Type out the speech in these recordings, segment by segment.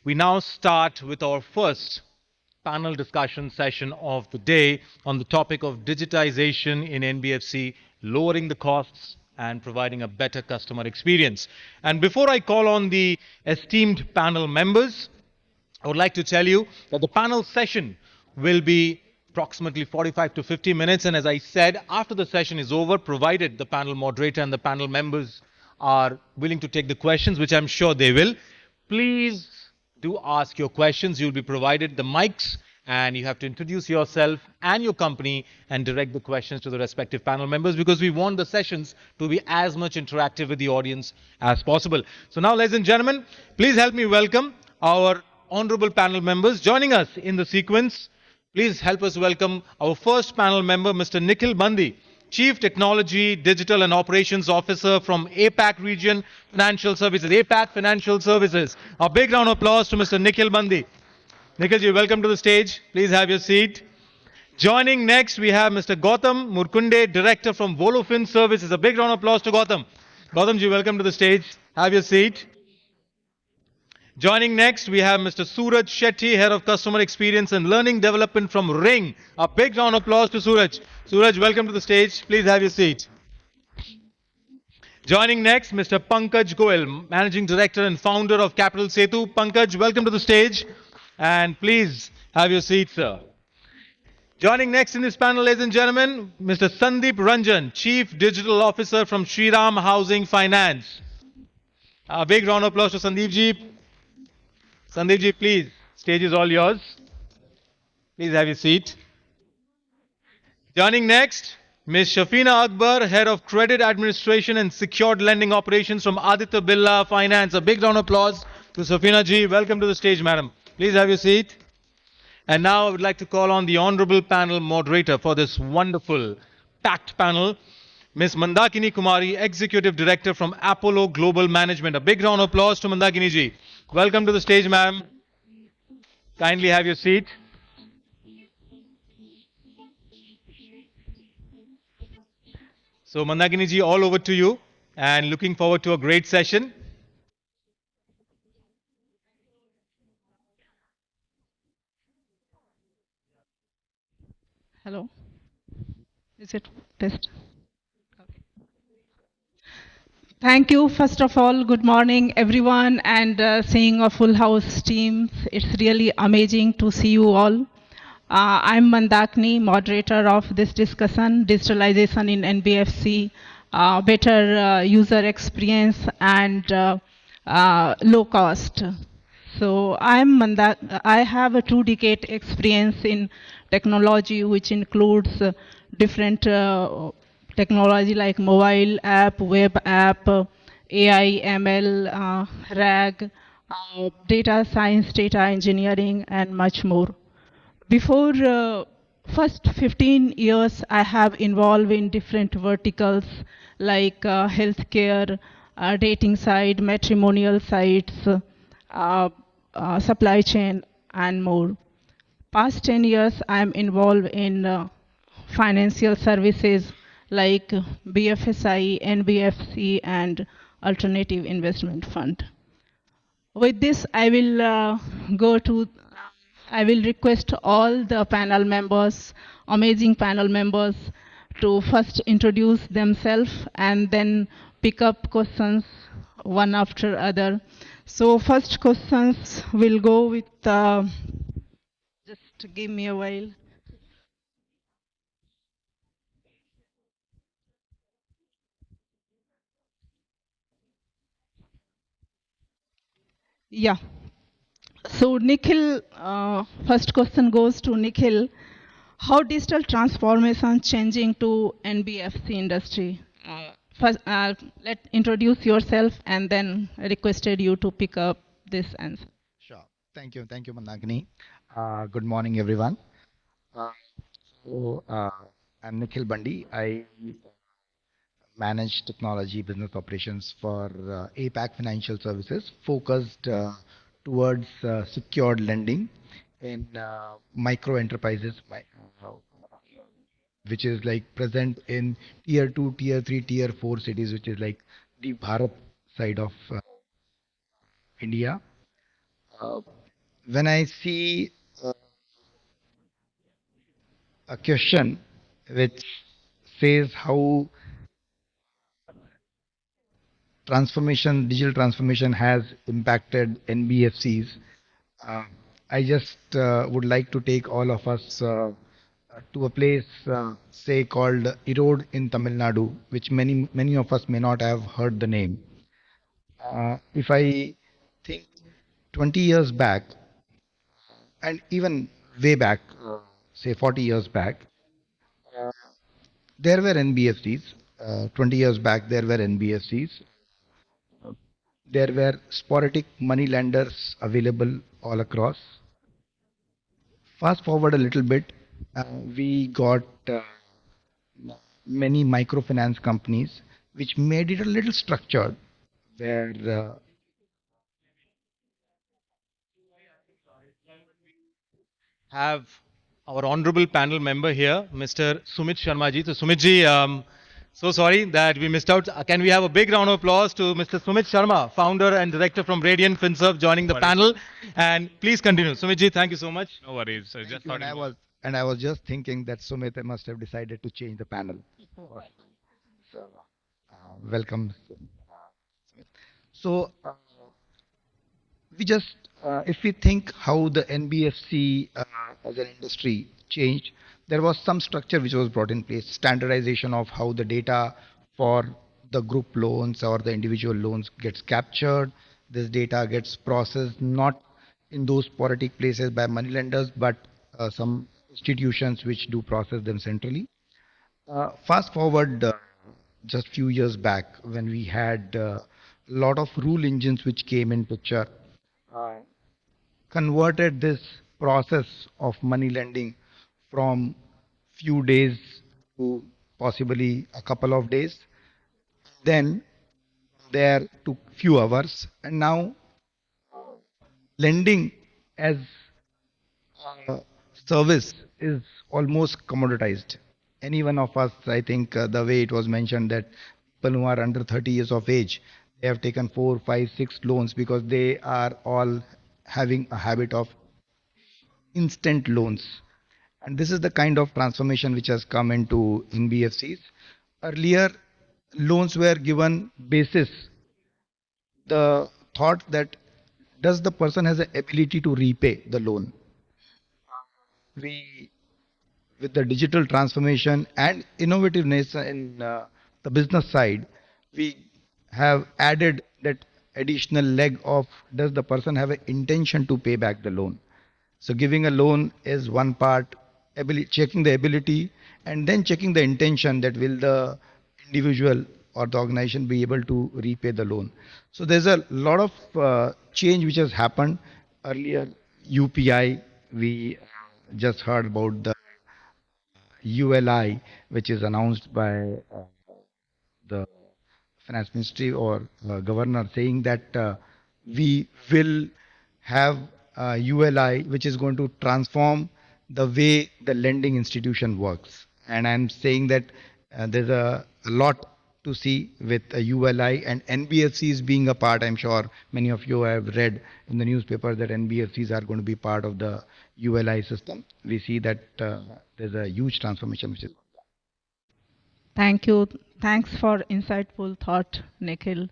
We now start with our first panel discussion session of the day on the topic of digitization in NBFC, lowering the costs and providing a better customer experience. And before I call on the esteemed panel members, I would like to tell you that the panel session will be approximately 45 to 50 minutes. And as I said, after the session is over, provided the panel moderator and the panel members are willing to take the questions, which I'm sure they will, please do ask your questions. You'll be provided the mics and you have to introduce yourself and your company and direct the questions to the respective panel members, because we want the sessions to be as much interactive with the audience as possible. So now, ladies and gentlemen, please help me welcome our honorable panel members joining us in the sequence. Please help us welcome our first panel member, Mr. Nikhil Bandi, Chief Technology, Digital and Operations Officer from APAC Region Financial Services, APAC Financial Services. A big round of applause to Mr. Nikhil Bandi. Nikhilji, welcome to the stage. Please have your seat. Joining next, we have Mr. Gautam Murkunde, Director from VoloFin Services. A big round of applause to Gautam. Gautamji, welcome to the stage. Have your seat. Joining next, we have Mr. Suraj Shetty, Head of Customer Experience and Learning Development from Ring. A big round of applause to Suraj. Suraj, welcome to the stage. Please have your seat. Joining next, Mr. Pankaj Goel, Managing Director and Founder of CapitalSetu. Pankaj, welcome to the stage. And please have your seat, sir. Joining next in this panel, ladies and gentlemen, Mr. Sandeep Ranjan, Chief Digital Officer from Shriram Housing Finance. A big round of applause to Sandeepji. Sandeepji, please, stage is all yours. Please have your seat. Joining next, Ms. Shafina Akbar, Head of Credit Administration and Secured Lending Operations from Aditya Birla Finance. A big round of applause to Shafina ji. Welcome to the stage, madam. Please have your seat. And now I would like to call on the honorable panel moderator for this wonderful packed panel, Ms. Mandakini Kumari, Executive Director from Apollo Global Management. A big round of applause to Mandakini ji. Welcome to the stage, ma'am. Kindly have your seat. So Mandakini ji, all over to you, and looking forward to a great session. Hello. Is it test? Okay. Thank you. First of all, good morning, everyone, and seeing a full house team. It's really amazing to see you all. I'm Mandakini, moderator of this discussion, digitalization in NBFC, better user experience and low cost. So I have a 2-decade experience in technology, which includes different technology like mobile app, web app, AI, ML, RAG, data science, data engineering, and much more. Before first 15 years, I have involved in different verticals like healthcare, dating site, matrimonial sites, supply chain, and more. Past 10 years, I am involved in financial services like BFSI, NBFC, and Alternative Investment Fund. With this, I will request all the panel members, amazing panel members, to first introduce themselves and then pick up questions one after other. So first questions will go with, just give me a while. Yeah. So Nikhil, first question goes to Nikhil. How digital transformation changing to NBFC industry? First, introduce yourself and then requested you to pick up this answer. Sure. Thank you, Mandakini. Good morning, everyone. I'm Nikhil Bandi. I manage technology business operations for APAC Financial Services, focused towards secured lending in micro enterprises, which is like present in tier 2, tier 3, tier 4 cities, which is like the Bharat side of India. Uh, when I see a question which says how digital transformation has impacted NBFCs, uh, I just would like to take all of us to a place, say, called Erode in Tamil Nadu, which many of us may not have heard the name. If I think 20 years back, and even way back, say 40 years back, there were NBFCs. 20 years back, there were NBFCs. There were sporadic money lenders available all across. Fast forward a little bit, we got many microfinance companies, which made it a little structured, where Have our honorable panel member here, Mr. Sumit Sharma ji. So Sumit ji, so sorry that we missed out. Can we have a big round of applause to Mr. Sumit Sharma, founder and director from Radian Finserv, joining the panel. And please continue. Sumit ji, thank you so much. No worries. I thank just you, thought and I was just thinking that Sumit must have decided to change the panel. So, welcome. So, we just if we think how the NBFC as an industry changed, there was some structure which was brought in place, standardization of how the data for the group loans or the individual loans gets captured. This data gets processed not in those sporadic places by money lenders, but some institutions which do process them centrally. Fast forward just few years back when we had a lot of rule engines which came in picture, converted this process of money lending from few days to possibly a couple of days, then there to few hours, and now lending as a service is almost commoditized. Any one of us, I think, the way it was mentioned that people who are under 30 years of age, they have taken 4, 5, 6 loans because they are all having a habit of instant loans. And this is the kind of transformation which has come into NBFCs. Earlier, loans were given basis the thought that does the person has the ability to repay the loan. We, with the digital transformation and innovativeness in the business side, we have added that additional leg of does the person have an intention to pay back the loan. So giving a loan is one part, checking the ability, and then checking the intention that will the individual or the organization be able to repay the loan. So there's a lot of change which has happened. Earlier, UPI, we just heard about the ULI, which is announced by the finance ministry or governor, saying that we will have ULI, which is going to transform the way the lending institution works. And I'm saying that there's a lot to see with a ULI and NBFCs being a part. I'm sure many of you have read in the newspaper that NBFCs are going to be part of the ULI system. We see that there's a huge transformation which is. Thank you. Thanks for insightful thought, Nikhil.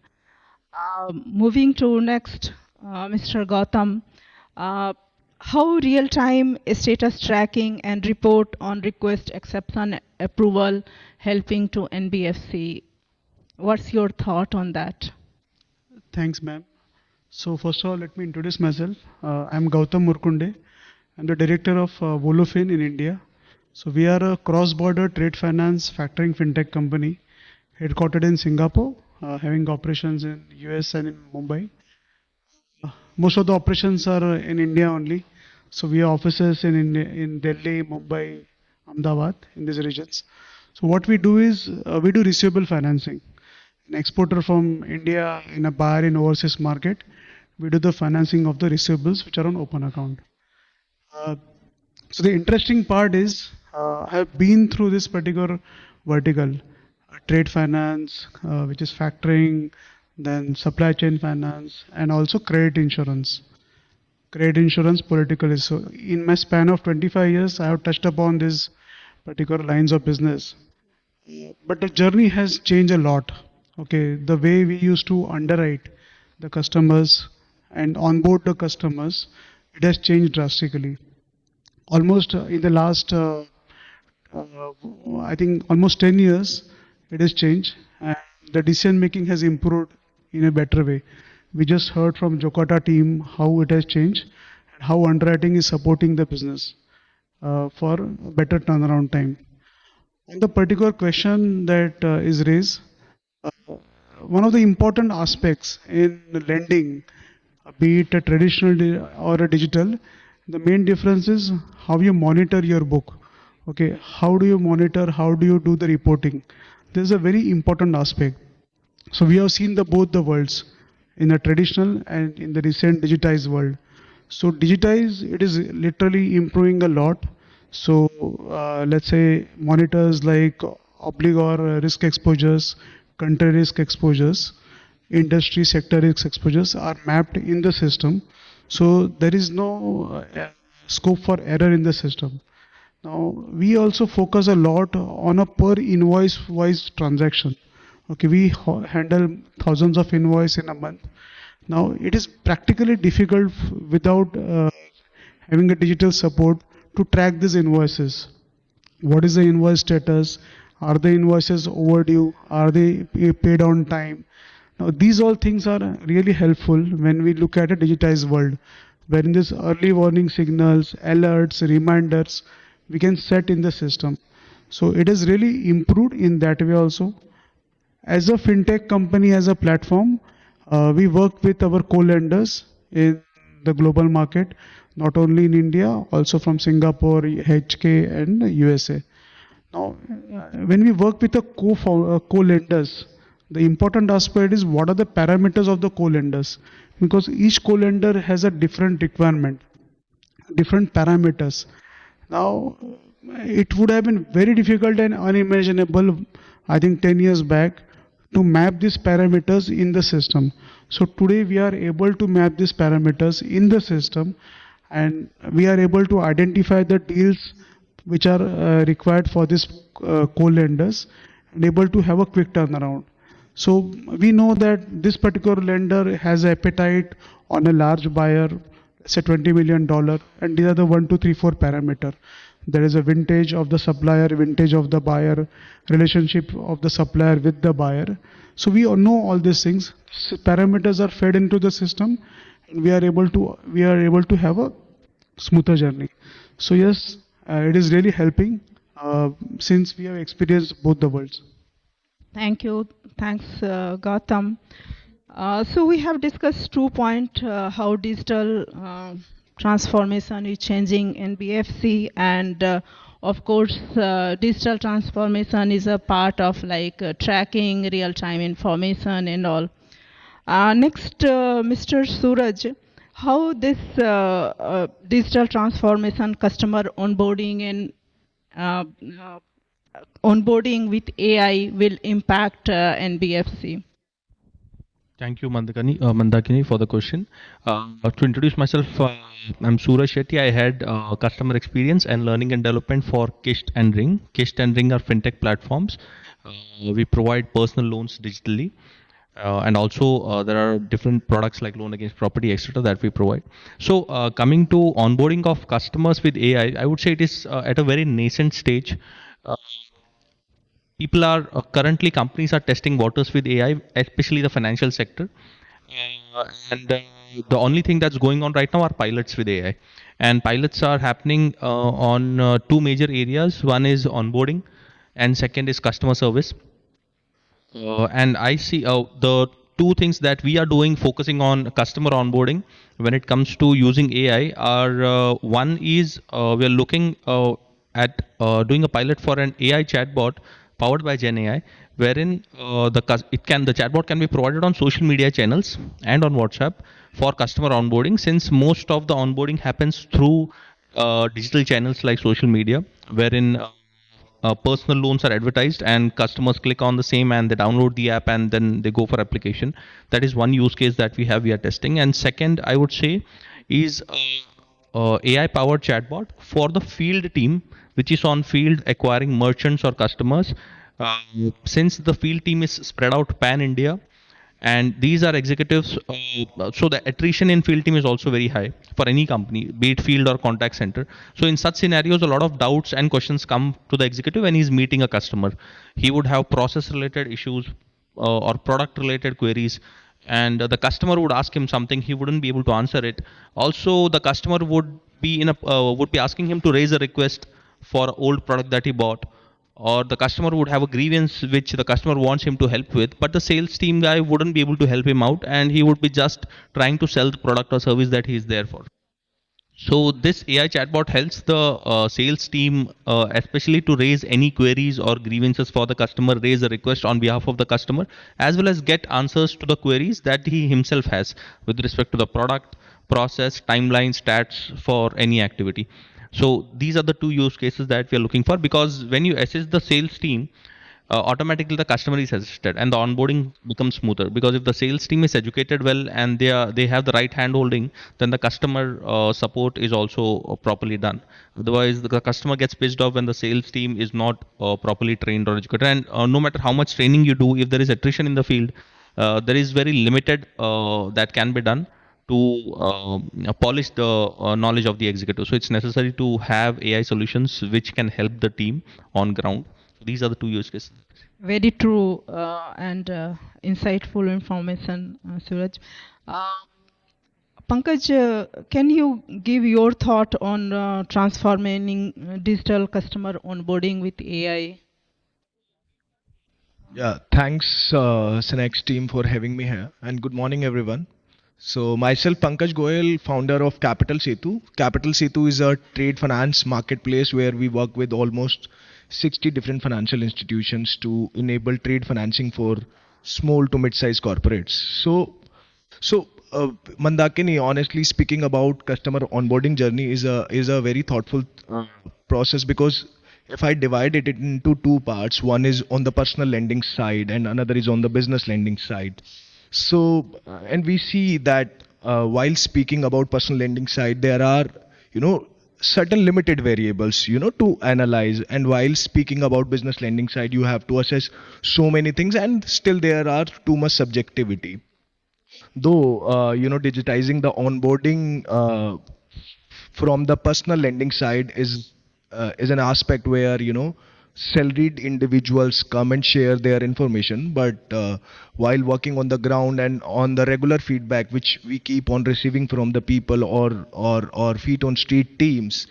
Moving to next, Mr. Gautam. How real-time status tracking and report on request acceptance approval helping to NBFC? What's your thought on that? Thanks, ma'am. So first of all, let me introduce myself. I'm Gautam Murkunde. I'm the director of VoloFin in India. So we are a cross-border trade finance factoring fintech company headquartered in Singapore, having operations in US and in Mumbai. Most of the operations are in India only. So we have offices in India, in Delhi, Mumbai, Ahmedabad, in these regions. So what we do is we do receivable financing. An exporter from India in a buyer in overseas market, we do the financing of the receivables which are on open account. So the interesting part is I have been through this particular vertical, trade finance, which is factoring, then supply chain finance, and also credit insurance. credit insurance, political issue. In my span of 25 years, I have touched upon these particular lines of business. But the journey has changed a lot. Okay, the way we used to underwrite the customers and onboard the customers, it has changed drastically. Almost in the last, I think almost 10 years, it has changed, and the decision making has improved in a better way. We just heard from Jokata team how it has changed and how underwriting is supporting the business for better turnaround time. On the particular question that is raised, uh, one of the important aspects in lending, be it a traditional or a digital, the main difference is how you monitor your book. Okay, how do you monitor? How do you do the reporting? This is a very important aspect. So we have seen the both the worlds, in the traditional and in the recent digitized world. So digitize, it is literally improving a lot. So let's say monitors like obligor risk exposures, country risk exposures, industry sector risk exposures are mapped in the system. So there is no scope for error in the system. Now we also focus a lot on a per invoice wise transaction. Okay, we handle thousands of invoice in a month. Now it is practically difficult without having a digital support to track these invoices. What is the invoice status? Are the invoices overdue? Are they paid on time? Now these all things are really helpful when we look at a digitized world, wherein this early warning signals, alerts, reminders, we can set in the system. So it has really improved in that way also. As a fintech company, as a platform, we work with our co-lenders in the global market, not only in India, also from Singapore, HK, and USA. Now, when we work with a co-lenders, the important aspect is what are the parameters of the co-lenders, because each co-lender has a different requirement, different parameters. Now, it would have been very difficult and unimaginable, I think 10 years back, to map these parameters in the system. So today we are able to map these parameters in the system, and we are able to identify the deals which are required for this co-lenders and able to have a quick turnaround. So we know that this particular lender has appetite on a large buyer, say $20 million, and these are the 1, 2, 3, 4 parameter. There is a vintage of the supplier, vintage of the buyer, relationship of the supplier with the buyer. So we all know all these things. Parameters are fed into the system, and we are able to have a smoother journey. So yes, it is really helping since we have experienced both the worlds. Thank you. Thanks, Gautam. So we have discussed 2 points, how digital transformation is changing NBFC, and of course digital transformation is a part of like tracking real-time information and all. Next, Mr. Suraj, how this digital transformation, customer onboarding and onboarding with AI will impact NBFC? Thank you, Mandakini, for the question. To introduce myself, I'm Suraj Shetty. I had customer experience and learning and development for 𝐃𝐤𝐿. 𝐃𝐤𝐿 are fintech platforms. We provide personal loans digitally. And also there are different products like loan against property, etc. that we provide. So coming to onboarding of customers with AI, I would say it is at a very nascent stage. People are currently companies are testing waters with AI, especially the financial sector. And the only thing that's going on right now are pilots with AI. And pilots are happening on 2 major areas. One is onboarding, and second is customer service. And I see the 2 things that we are doing, focusing on customer onboarding when it comes to using AI are one is we are looking at doing a pilot for an AI chatbot powered by Gen AI, wherein the chatbot can be provided on social media channels and on WhatsApp for customer onboarding, since most of the onboarding happens through digital channels like social media, wherein personal loans are advertised and customers click on the same and they download the app and then they go for application. That is one use case that we are testing. And second, I would say is a AI-powered chatbot for the field team, which is on field acquiring merchants or customers. Since the field team is spread out pan-India, and these are executives, so the attrition in field team is also very high for any company, be it field or contact center. So in such scenarios, a lot of doubts and questions come to the executive when he's meeting a customer. He would have process related issues or product related queries, and the customer would ask him something, he wouldn't be able to answer it. Also the customer would be asking him to raise a request for old product that he bought, or the customer would have a grievance which the customer wants him to help with, but the sales team guy wouldn't be able to help him out, and he would be just trying to sell the product or service that he is there for. So this AI chatbot helps the sales team, especially to raise any queries or grievances for the customer, raise a request on behalf of the customer, as well as get answers to the queries that he himself has with respect to the product, process, timeline, stats for any activity. So these are the two use cases that we are looking for, because when you assess the sales team, automatically the customer is assisted and the onboarding becomes smoother, because if the sales team is educated well and they have the right hand holding, then the customer support is also properly done. Otherwise the customer gets pissed off when the sales team is not properly trained or educated, and no matter how much training you do, if there is attrition in the field, there is very limited that can be done to polish the knowledge of the executive. So it's necessary to have AI solutions which can help the team on ground. These are the two use cases. Very true and insightful information, Suraj. Pankaj, can you give your thought on transforming digital customer onboarding with AI? Yeah, thanks, Synex team, for having me here, and good morning, everyone. So, myself, Pankaj Goel, founder of CapitalSetu. CapitalSetu is a trade finance marketplace where we work with almost 60 different financial institutions to enable trade financing for small to mid-sized corporates. So, Mandakini, honestly speaking, about customer onboarding journey is a very thoughtful process, because if I divide it into two parts, one is on the personal lending side and another is on the business lending side. So, and we see that while speaking about personal lending side, there are, certain limited variables, to analyze. And while speaking about business lending side, you have to assess so many things, and still there are too much subjectivity. Though, digitizing the onboarding from the personal lending side is an aspect where salaried individuals come and share their information, but while working on the ground and on the regular feedback which we keep on receiving from the people, or feet on street teams,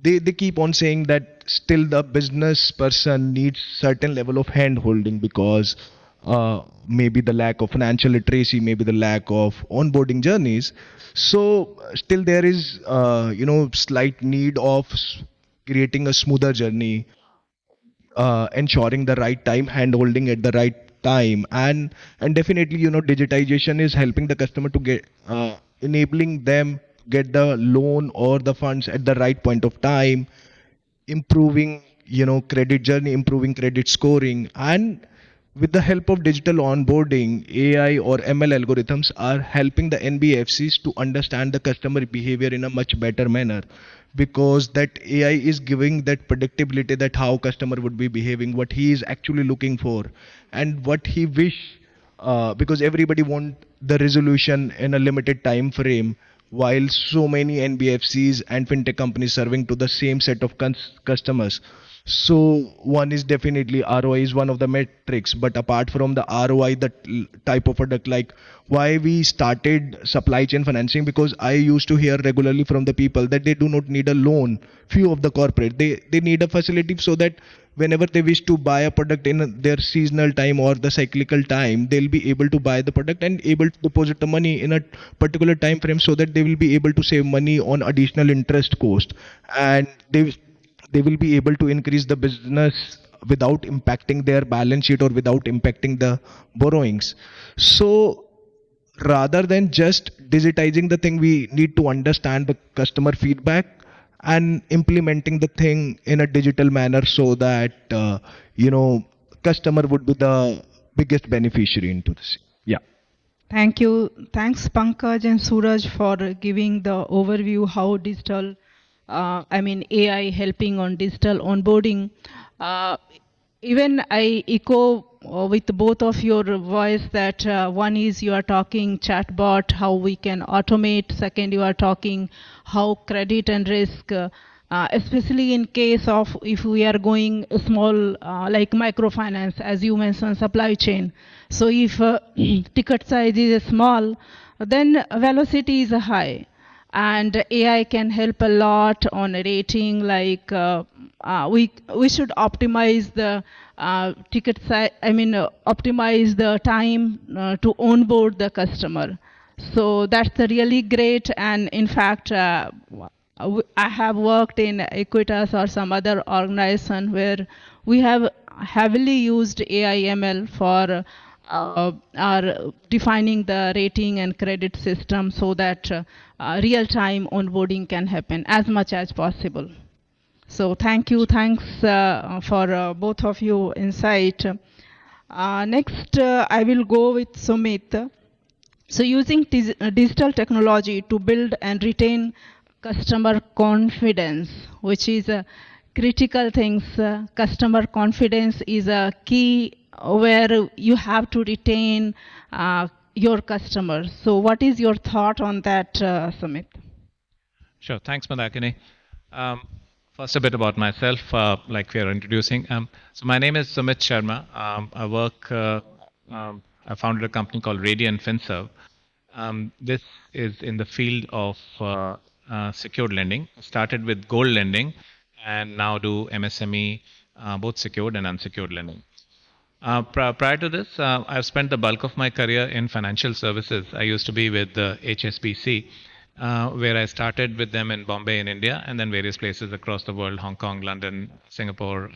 they keep on saying that still the business person needs certain level of hand holding, because maybe the lack of financial literacy, maybe the lack of onboarding journeys. So still there is slight need of creating a smoother journey, ensuring the right time hand holding at the right time, and definitely digitization is helping the customer to get enabling them get the loan or the funds at the right point of time, improving credit journey, improving credit scoring. And with the help of digital onboarding, AI or ML algorithms are helping the NBFCs to understand the customer behavior in a much better manner, because that AI is giving that predictability that how customer would be behaving, what he is actually looking for, and what he wish, because everybody want the resolution in a limited time frame, while so many NBFCs and fintech companies serving to the same set of customers. So one is definitely ROI is one of the metrics, but apart from the ROI, the type of product, like why we started supply chain financing, because I used to hear regularly from the people that they do not need a loan. Few of the corporate, they need a facility so that whenever they wish to buy a product in their seasonal time or the cyclical time, they'll be able to buy the product and able to deposit the money in a particular time frame, so that they will be able to save money on additional interest cost, and they will be able to increase the business without impacting their balance sheet or without impacting the borrowings. So rather than just digitizing the thing, we need to understand the customer feedback and implementing the thing in a digital manner, so that customer would be the biggest beneficiary into this. Yeah. Thank you. Thanks, Pankaj and Suraj, for giving the overview how AI helping on digital onboarding. Uh, Even I echo with both of your voice that one is you are talking chatbot, how we can automate. Second, you are talking how credit and risk, especially in case of if we are going small, like microfinance, as you mentioned, supply chain. So if ticket size is small, then velocity is high. And AI can help a lot on rating, like we should optimize the ticket size, optimize the time to onboard the customer. So that's the really great. And in fact, I have worked in Equitas or some other organization where we have heavily used AI ML for are defining the rating and credit system so that real-time onboarding can happen as much as possible. So thank you, thanks for both of you insight. Next, I will go with Sumit. So using digital technology to build and retain customer confidence, which is a critical things. Customer confidence is a key where you have to retain your customers. So what is your thought on that, Sumit? Sure. Thanks, Mandakini. Um, First, a bit about myself, like we are introducing. So my name is Sumit Sharma. I founded a company called Radian Finserv. This is in the field of secured lending. Started with gold lending and now do MSME, both secured and unsecured lending. Prior to this, I've spent the bulk of my career in financial services. I used to be with HSBC, where I started with them in Bombay in India, and then various places across the world, Hong Kong, London, Singapore,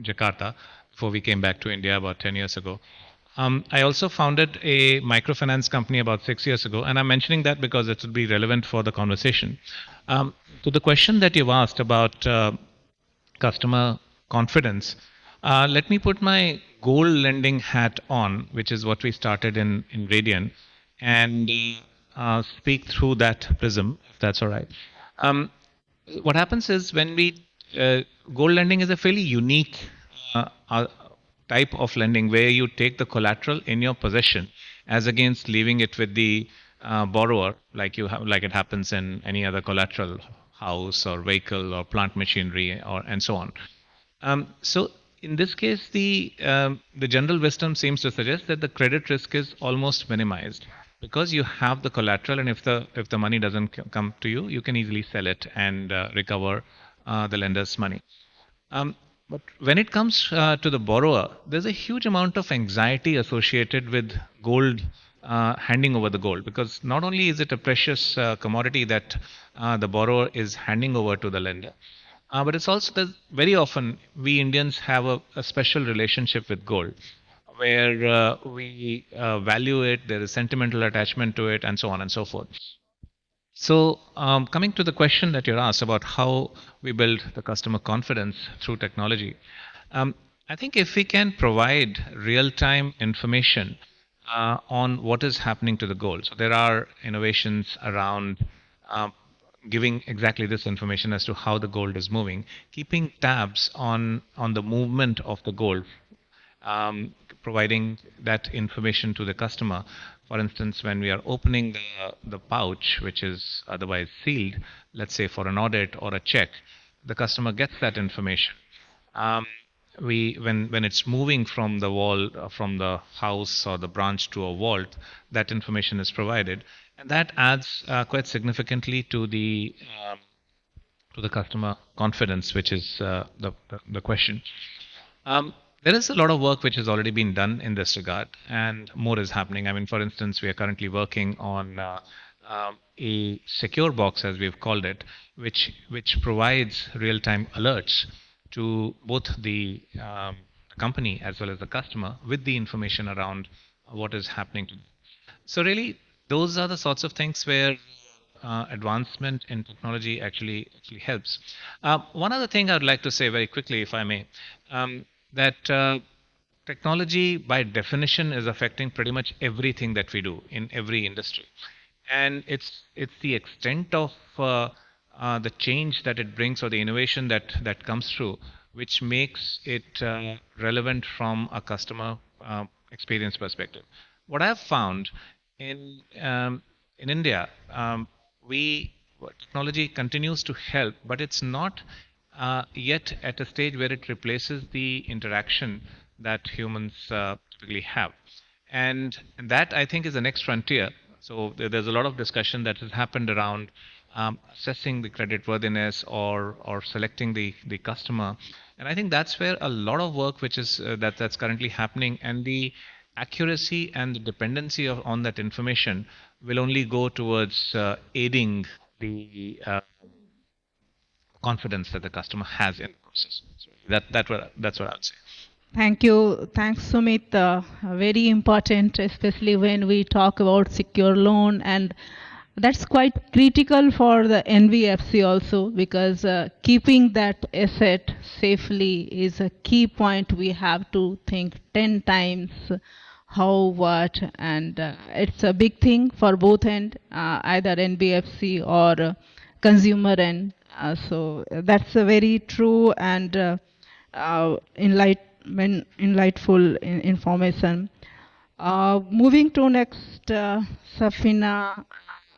Jakarta, before we came back to India about 10 years ago. I also founded a microfinance company about 6 years ago, and I'm mentioning that because it would be relevant for the conversation. To the question that you've asked about customer confidence, let me put my gold lending hat on, which is what we started in Radian, and speak through that prism, if that's all right. What happens is when we gold lending is a fairly unique type of lending where you take the collateral in your possession as against leaving it with the borrower, like like it happens in any other collateral, house or vehicle or plant machinery or and so on. So in this case, the general wisdom seems to suggest that the credit risk is almost minimized because you have the collateral, and if the money doesn't come to you, you can easily sell it and recover the lender's money. But when it comes to the borrower, there's a huge amount of anxiety associated with gold, handing over the gold, because not only is it a precious commodity that the borrower is handing over to the lender, but it's also that very often we Indians have a special relationship with gold, where we value it, there is sentimental attachment to it, and so on and so forth. So, coming to the question that you're asked about how we build the customer confidence through technology, I think if we can provide real-time information on what is happening to the gold, so there are innovations around giving exactly this information as to how the gold is moving, keeping tabs on the movement of the gold, providing that information to the customer. For instance, when we are opening the pouch, which is otherwise sealed, let's say for an audit or a check, the customer gets that information. When it's moving from the wall, from the house or the branch to a vault, that information is provided, and that adds quite significantly to the customer confidence, which is the question. There is a lot of work which has already been done in this regard, and more is happening. I mean, for instance, we are currently working on a secure box, as we've called it, which provides real-time alerts to both the company as well as the customer with the information around what is happening to them. So really, those are the sorts of things where advancement in technology actually helps. One other thing I'd like to say very quickly, if I may, that technology by definition is affecting pretty much everything that we do in every industry, and it's the extent of the change that it brings or the innovation that comes through, which makes it relevant from a customer experience perspective. What I've found in India, technology continues to help, but it's not yet at a stage where it replaces the interaction that humans typically have. And that, I think, is the next frontier. So there's a lot of discussion that has happened around assessing the creditworthiness or selecting the customer. And I think that's where a lot of work which is that's currently happening, and the accuracy and the dependency on that information will only go towards aiding the confidence that the customer has in the process. So that's what I would say. Thank you. Thanks, Sumit. Very important, especially when we talk about secure loan, and that's quite critical for the NBFC also, because keeping that asset safely is a key point. We have to think 10 times how, what, and it's a big thing for both end, either NBFC or consumer end. So that's a very true and enlightful information. Moving to next, Shafina,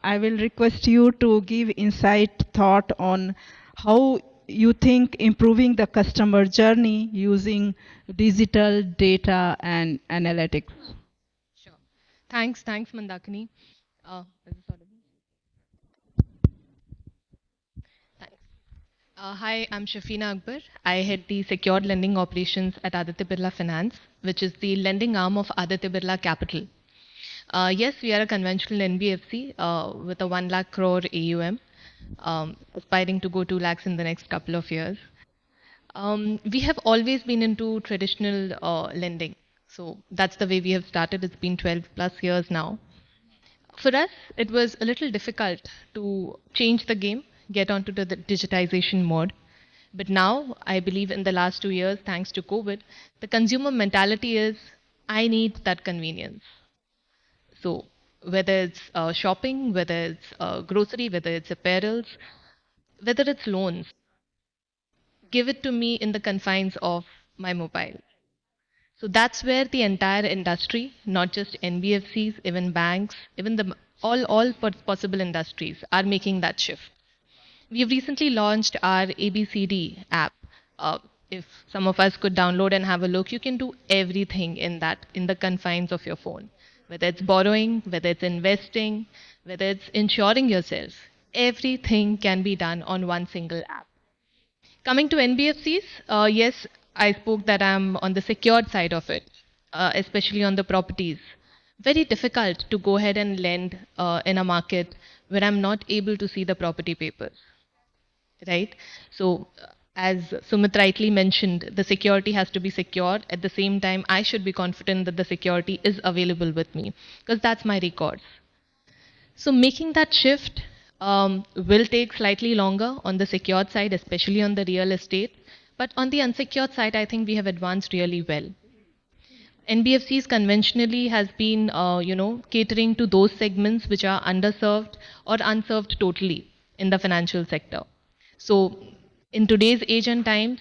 I will request you to give insight thought on how you think improving the customer journey using digital data and analytics. Sure. Thanks, Mandakini. Is this audible? Thanks. Hi, I'm Shafina Akbar. I head the secured lending operations at Aditya Birla Finance, which is the lending arm of Aditya Birla Capital. Yes, we are a conventional NBFC with a 1 lakh crore AUM, aspiring to go 2 lakhs in the next couple of years. We have always been into traditional lending. So that's the way we have started. It's been 12 plus years now. For us, it was a little difficult to change the game, get onto the digitization mode. But now, I believe in the last 2 years, thanks to COVID, the consumer mentality is, I need that convenience. So whether it's shopping, whether it's grocery, whether it's apparels, whether it's loans, give it to me in the confines of my mobile. So that's where the entire industry, not just NBFCs, even banks, even all possible industries are making that shift. We have recently launched our ABCD app. If some of us could download and have a look, you can do everything in the confines of your phone. Whether it's borrowing, whether it's investing, whether it's insuring yourself, everything can be done on one single app. Coming to NBFCs, yes, I spoke that I'm on the secured side of it, especially on the properties. Very difficult to go ahead and lend in a market where I'm not able to see the property papers, right? So as Sumit rightly mentioned, the security has to be secure. At the same time, I should be confident that the security is available with me, because that's my records. So making that shift will take slightly longer on the secured side, especially on the real estate. But on the unsecured side, I think we have advanced really well. NBFCs conventionally has been, catering to those segments which are underserved or unserved totally in the financial sector. So in today's age and times,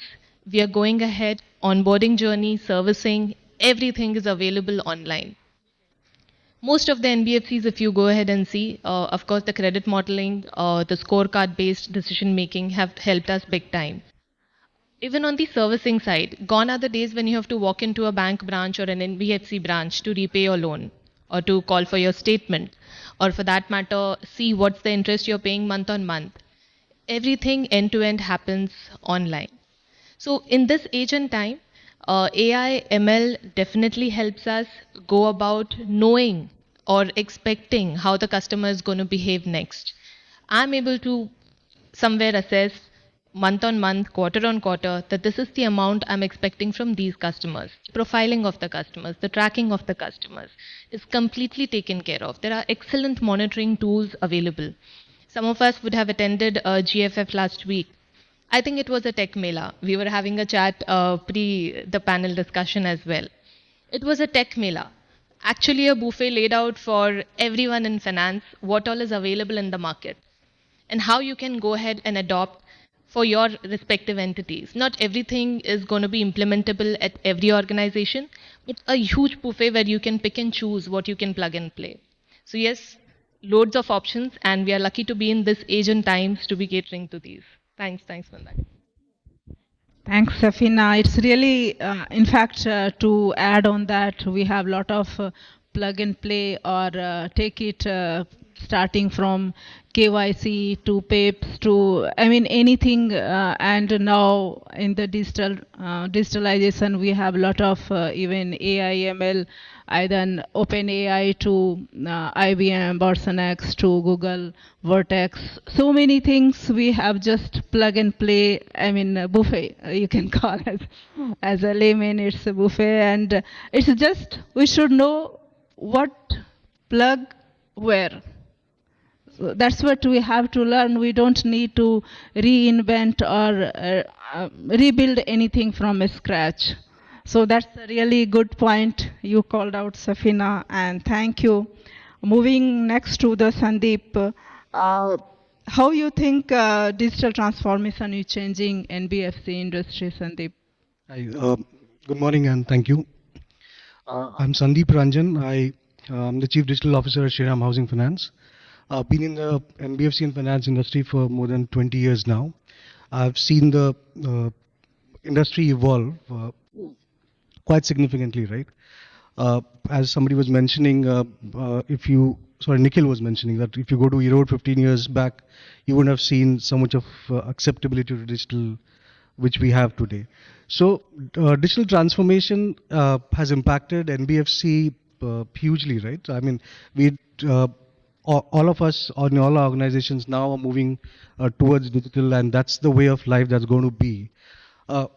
we are going ahead, onboarding journey, servicing, everything is available online. Most of the NBFCs, if you go ahead and see, of course, the credit modeling, the scorecard-based decision making have helped us big time. Even on the servicing side, gone are the days when you have to walk into a bank branch or an NBFC branch to repay your loan or to call for your statement, or for that matter, see what's the interest you're paying month on month. Everything end-to-end happens online. So in this age and time, AI, ML definitely helps us go about knowing or expecting how the customer is going to behave next. I'm able to somewhere assess month on month, quarter on quarter, that this is the amount I'm expecting from these customers. Profiling of the customers, the tracking of the customers is completely taken care of. There are excellent monitoring tools available. Some of us would have attended GFF last week. I think it was a tech mela. We were having a chat pre the panel discussion as well. It was a tech mela, actually a buffet laid out for everyone in finance, what all is available in the market, and how you can go ahead and adopt for your respective entities. Not everything is going to be implementable at every organization, but a huge buffet where you can pick and choose what you can plug and play. So yes, loads of options, and we are lucky to be in this age and times to be catering to these. Thanks, Mandak. Thanks, Safina. It's really, in fact, to add on that, we have a lot of plug and play or take it starting from KYC to PIPs to, I mean, anything. And now in the digitalization, we have a lot of even AI, ML, either OpenAI to IBM, Borsonx to Google, Vertex. So many things we have just plug and play. I mean, buffet, you can call it. As a layman, it's a buffet. And it's just, we should know what plug where. So that's what we have to learn. We don't need to reinvent or rebuild anything from scratch. So that's a really good point you called out, Safina, and thank you. Moving next to the Sandeep, how you think digital transformation is changing NBFC industry, Sandeep? Hi, good morning and thank you. I'm Sandeep Ranjan. I'm the Chief Digital Officer at Shriram Housing Finance. I've been in the NBFC and finance industry for more than 20 years now. I've seen the industry evolve quite significantly, right? As somebody was mentioning, Nikhil was mentioning that if you go to Erode 15 years back, you wouldn't have seen so much of acceptability to digital, which we have today. So digital transformation has impacted NBFC hugely, right? I mean, all of us in all our organizations now are moving towards digital, and that's the way of life that's going to be.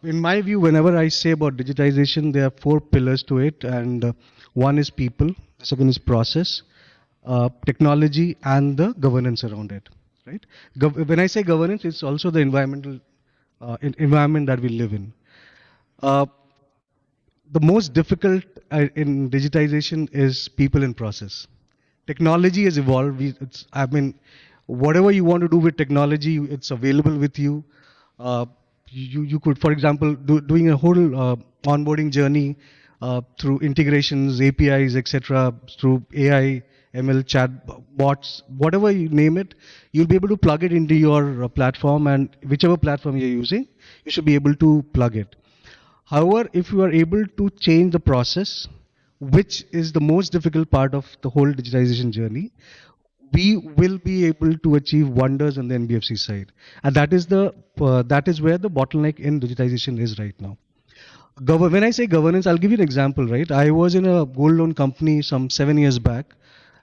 In my view, whenever I say about digitization, there are 4 pillars to it, and one is people, the second is process, technology, and the governance around it. Right? When I say governance, it's also the environment that we live in. The most difficult in digitization is people and process. Technology has evolved. Whatever you want to do with technology, it's available with you. You could, for example, doing a whole onboarding journey through integrations, APIs, etc., through AI, ML, chat, bots, whatever you name it, you'll be able to plug it into your platform, and whichever platform you're using, you should be able to plug it. However, if you are able to change the process, which is the most difficult part of the whole digitization journey, we will be able to achieve wonders on the NBFC side. And that is where the bottleneck in digitization is right now. When I say governance, I'll give you an example, right? I was in a gold loan company some 7 years back,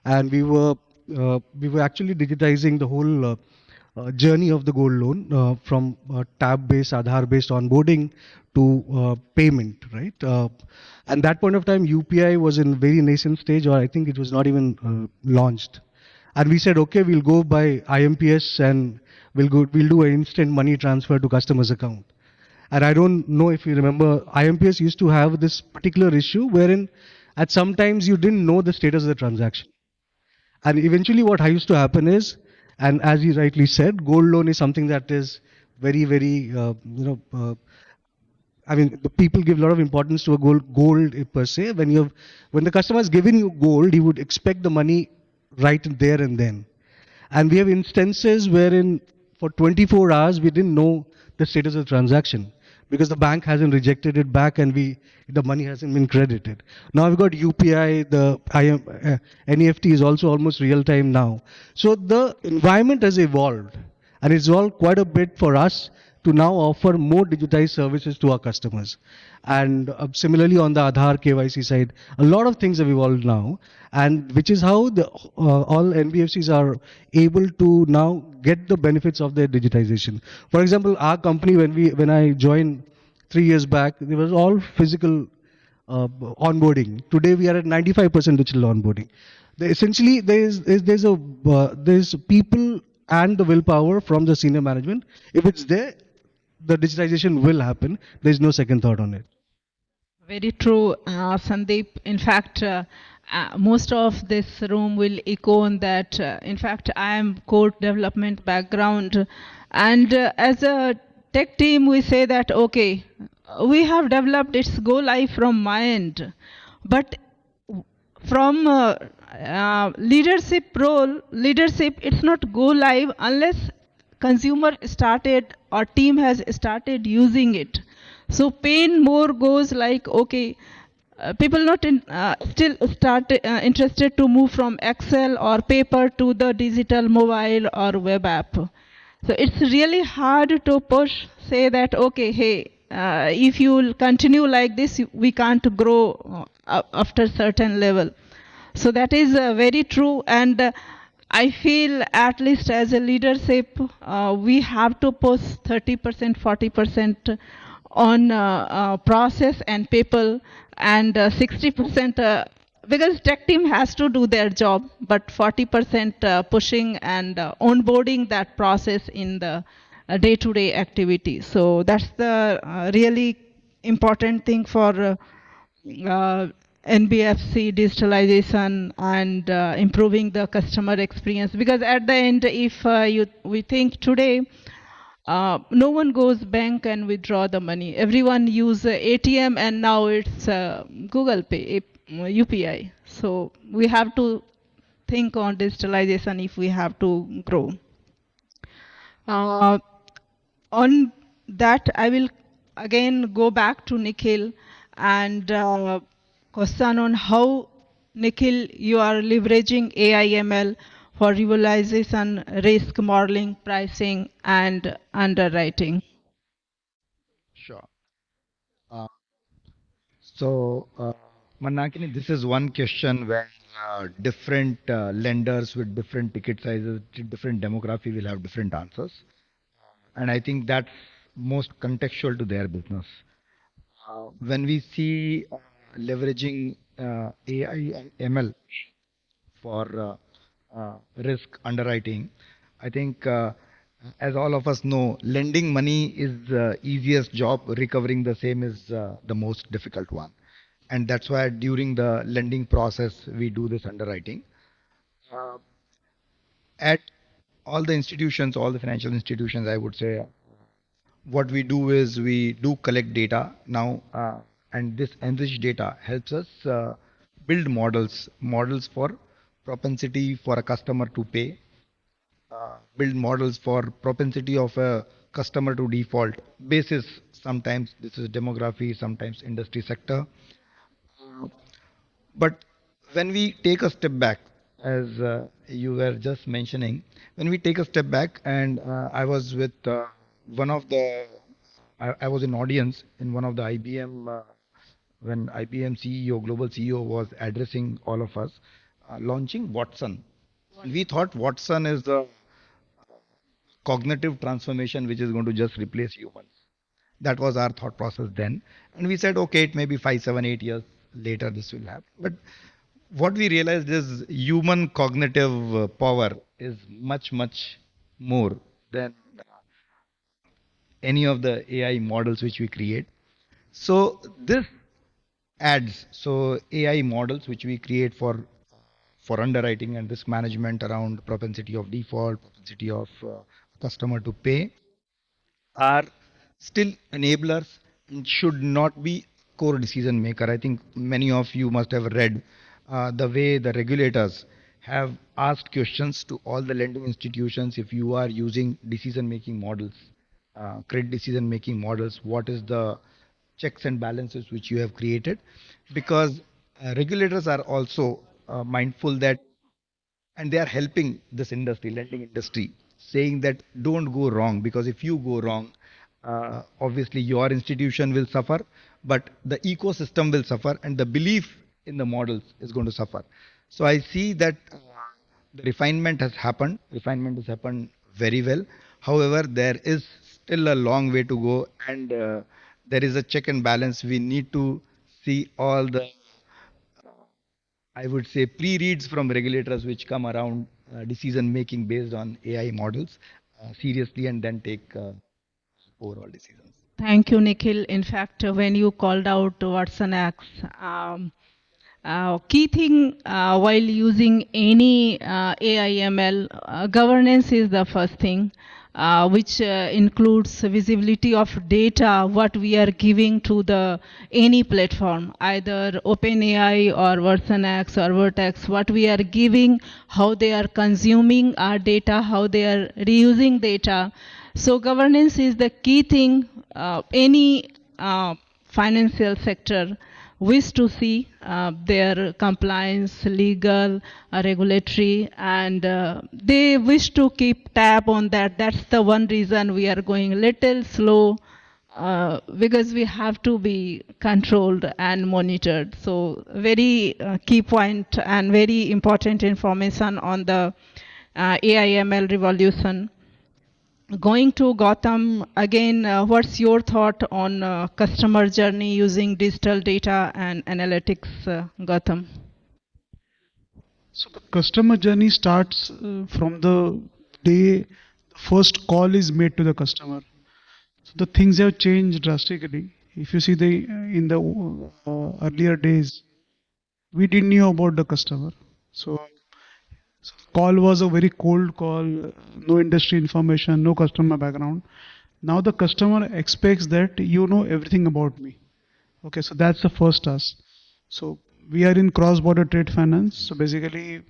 and we were actually digitizing the whole journey of the gold loan from tab-based, Aadhaar-based onboarding to payment, right? And that point of time, UPI was in very nascent stage, or I think it was not even launched. And we said, okay, we'll go by IMPS and we'll do an instant money transfer to customer's account. And I don't know if you remember, IMPS used to have this particular issue wherein at some times you didn't know the status of the transaction. And eventually what used to happen is, and as you rightly said, gold loan is something that is very, very, the people give a lot of importance to a gold per se. When the customer has given you gold, he would expect the money right there and then. And we have instances wherein for 24 hours, we didn't know the status of the transaction because the bank hasn't rejected it back and the money hasn't been credited. Now we've got UPI, the NEFT is also almost real time now. So the environment has evolved, and it's evolved quite a bit for us to now offer more digitized services to our customers. And similarly on the Aadhaar KYC side, a lot of things have evolved now, and which is how all NBFCs are able to now get the benefits of their digitization. For example, our company, when I joined 3 years back, there was all physical onboarding. Today we are at 95% digital onboarding. Essentially, there's people and the willpower from the senior management. If it's there, the digitization will happen. There's no second thought on it. Very true, Sandeep. In fact, most of this room will echo on that. In fact, I am code development background, and as a tech team, we say that okay, we have developed its go live from my end, but from leadership, it's not go live unless consumer started or team has started using it. So pain more goes like, okay, people not still start interested to move from Excel or paper to the digital mobile or web app. So it's really hard to push, say that, okay, hey, if you continue like this, we can't grow after certain level. So that is very true, and I feel at least as a leadership, we have to push 30%, 40% on process and people, and 60% because tech team has to do their job, but 40% pushing and onboarding that process in the day-to-day activity. So that's the really important thing for NBFC digitalization and improving the customer experience. Because at the end, if we think today, no one goes bank and withdraw the money. Everyone use ATM, and now it's Google Pay, UPI. So we have to think on digitalization if we have to grow. On that, I will again go back to Nikhil and question on how, Nikhil, you are leveraging AI ML for realization, risk modeling, pricing, and underwriting. Sure. Uh, so, Mandakini, this is one question where different lenders with different ticket sizes, different demography will have different answers. And I think that's most contextual to their business. When we see leveraging AI and ML for risk underwriting, I think, as all of us know, lending money is the easiest job. Recovering the same is the most difficult one, and that's why during the lending process we do this underwriting. Uh, at all the institutions, all the financial institutions, I would say, what we do is we do collect data now, and this enriched data helps us build models for propensity for a customer to pay, build models for propensity of a customer to default basis. Sometimes this is demography, sometimes industry sector. But when we take a step back, as you were just mentioning, when we take a step back, and I was with one of the, I was in audience in one of the IBM, when IBM CEO, global CEO was addressing all of us, launching Watson. We thought Watson is the cognitive transformation which is going to just replace humans. That was our thought process then. And we said, okay, it may be 5, 7, 8 years later this will happen. But what we realized is human cognitive power is much, much more than any of the AI models which we create. So this adds, so AI models which we create for underwriting and risk management around propensity of default, propensity of customer to pay, are still enablers and should not be core decision maker. I think many of you must have read the way the regulators have asked questions to all the lending institutions. If you are using decision making models, credit decision making models, what is the checks and balances which you have created? Because regulators are also mindful that, and they are helping this industry, lending industry, saying that don't go wrong, because if you go wrong, obviously your institution will suffer, but the ecosystem will suffer, and the belief in the models is going to suffer. So I see that the refinement has happened. Refinement has happened very well. However, there is still a long way to go, and there is a check and balance. We need to see all the, I would say, pre-reads from regulators which come around decision making based on AI models seriously, and then take overall decisions. Thank you, Nikhil. In fact, when you called out Watson X, key thing while using any AI/ML, governance is the first thing, which includes visibility of data, what we are giving to the any platform, either OpenAI or Watson X or Vertex, what we are giving, how they are consuming our data, how they are reusing data. So governance is the key thing any financial sector wish to see their compliance, legal, regulatory, and they wish to keep tab on that. That's the one reason we are going a little slow because we have to be controlled and monitored. So very key point and very important information on the AI/ML revolution. Going to Gautam, again, what's your thought on customer journey using digital data and analytics, Gautam? So the customer journey starts from the day the first call is made to the customer. So the things have changed drastically. If you see the in the earlier days, we didn't know about the customer. So call was a very cold call, no industry information, no customer background. Now the customer expects that you know everything about me. Okay, so that's the first task. So we are in cross-border trade finance. So basically,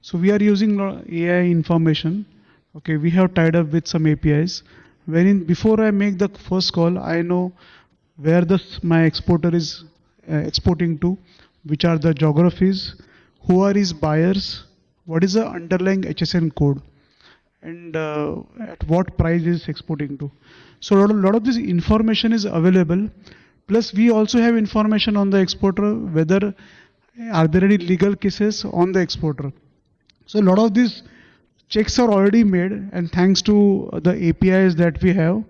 so we are using AI information. Okay, we have tied up with some APIs. Wherein before I make the first call, I know where my exporter is exporting to, which are the geographies, who are his buyers, what is the underlying HSN code, and at what price is exporting to. So a lot of this information is available. Plus we also have information on the exporter, whether are there any legal cases on the exporter. So a lot of these checks are already made, and thanks to the APIs that we have,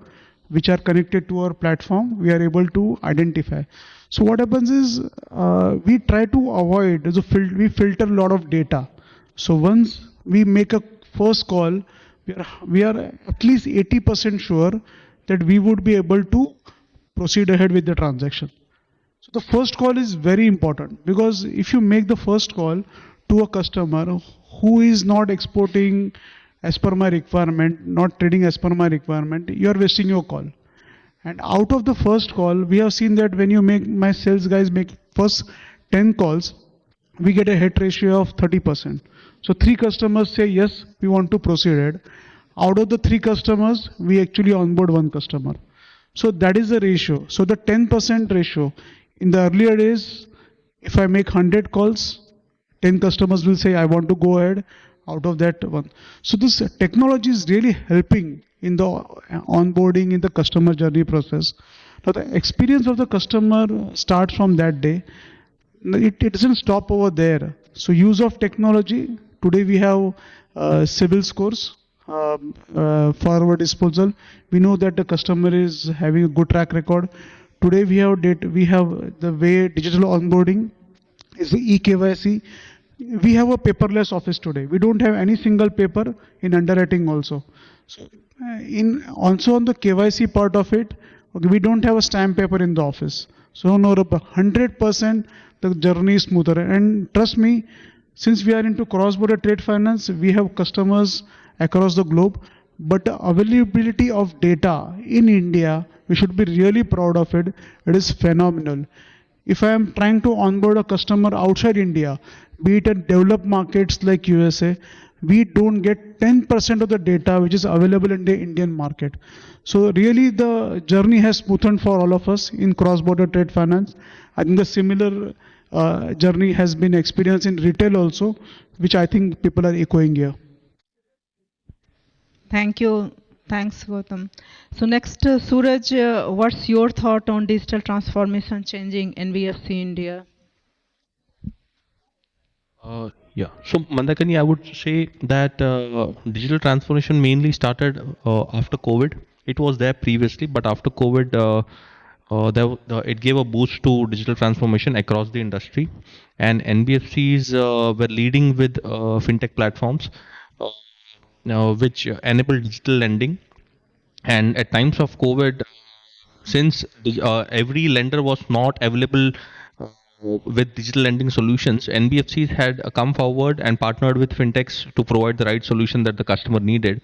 which are connected to our platform, we are able to identify. So what happens is we try to avoid, we filter a lot of data. So once we make a first call, we are at least 80% sure that we would be able to proceed ahead with the transaction. So the first call is very important, because if you make the first call to a customer who is not exporting as per my requirement, not trading as per my requirement, you are wasting your call. And out of the first call, we have seen that when you make, my sales guys make first 10 calls, we get a hit ratio of 30%. So 3 customers say, yes, we want to proceed ahead. Out of the 3 customers, we actually onboard 1 customer. So that is the ratio. So the 10% ratio, in the earlier days, if I make 100 calls, 10 customers will say, I want to go ahead. Out of that 1. So this technology is really helping in the onboarding, in the customer journey process. Now the experience of the customer starts from that day. It doesn't stop over there. So use of technology. Today we have CIBIL scores, forward disposal. We know that the customer is having a good track record. Today we have the way digital onboarding is the eKYC. We have a paperless office today. We don't have any single paper in underwriting also. So also on the KYC part of it, okay, we don't have a stamp paper in the office. So no, 100% the journey is smoother. And trust me, since we are into cross-border trade finance, we have customers across the globe. But the availability of data in India, we should be really proud of it. It is phenomenal. If I am trying to onboard a customer outside India, be it in developed markets like USA, we don't get 10% of the data which is available in the Indian market. So really the journey has smoothened for all of us in cross-border trade finance. I think the similar journey has been experienced in retail also, which I think people are echoing here. Thank you. Thanks, Gautam. So next, Suraj, what's your thought on digital transformation changing NBFC India? Yeah. So Mandakini, I would say that digital transformation mainly started after COVID. It was there previously, but after COVID, it gave a boost to digital transformation across the industry, and NBFCs were leading with fintech platforms which enable digital lending And at times of COVID, since every lender was not available with digital lending solutions, NBFCs had come forward and partnered with fintechs to provide the right solution that the customer needed.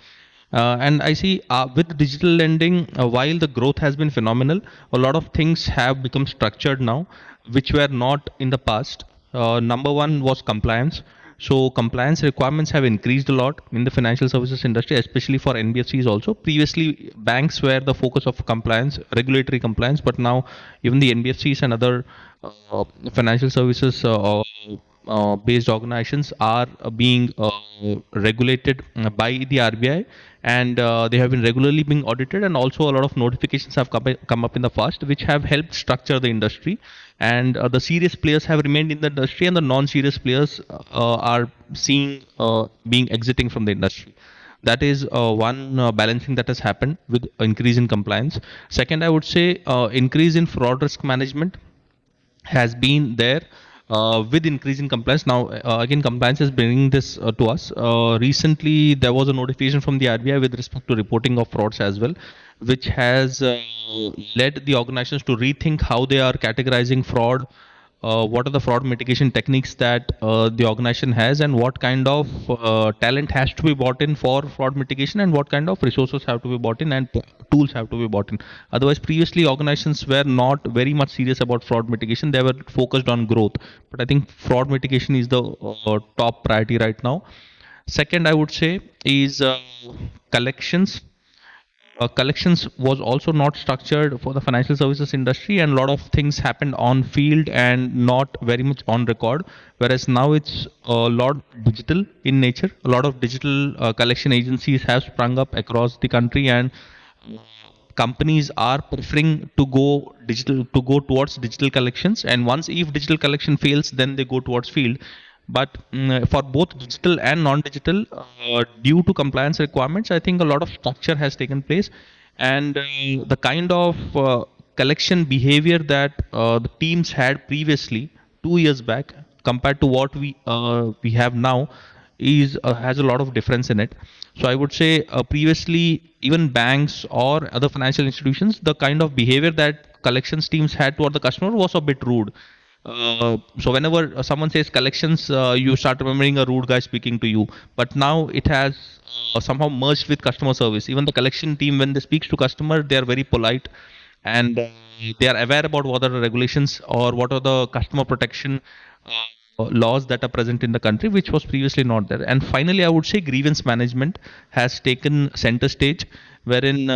And I see with digital lending, while the growth has been phenomenal, a lot of things have become structured now, which were not in the past. Number one was compliance. So compliance requirements have increased a lot in the financial services industry, especially for NBFCs also. Previously, banks were the focus of compliance, regulatory compliance, but now even the NBFCs and other financial services based organizations are being regulated by the RBI, and they have been regularly being audited, and also a lot of notifications have come up in the past, which have helped structure the industry. And the serious players have remained in the industry, and the non-serious players are seeing being exiting from the industry. That is one balancing that has happened with increase in compliance. Second, I would say increase in fraud risk management has been there with increasing compliance. Now, again, compliance is bringing this to us. Recently, there was a notification from the RBI with respect to reporting of frauds as well, which has led the organizations to rethink how they are categorizing fraud, what are the fraud mitigation techniques that the organization has, and what kind of talent has to be brought in for fraud mitigation, and what kind of resources have to be brought in, and tools have to be brought in. Otherwise, previously organizations were not very much serious about fraud mitigation. They were focused on growth. But I think fraud mitigation is the top priority right now. Second, I would say is collections. Collections was also not structured for the financial services industry, and a lot of things happened on field and not very much on record, whereas now it's a lot digital in nature. A lot of digital collection agencies have sprung up across the country, and companies are preferring to go digital, to go towards digital collections. And once if digital collection fails, then they go towards field. But for both digital and non-digital, due to compliance requirements, I think a lot of structure has taken place, and the kind of collection behavior that the teams had previously 2 years back compared to what we have now is has a lot of difference in it. So I would say previously even banks or other financial institutions, the kind of behavior that collections teams had toward the customer was a bit rude. So whenever someone says collections, you start remembering a rude guy speaking to you. But now it has somehow merged with customer service. Even the collection team, when they speak to customer, they are very polite, and they are aware about what are the regulations or what are the customer protection laws that are present in the country, which was previously not there. And finally, I would say grievance management has taken center stage, wherein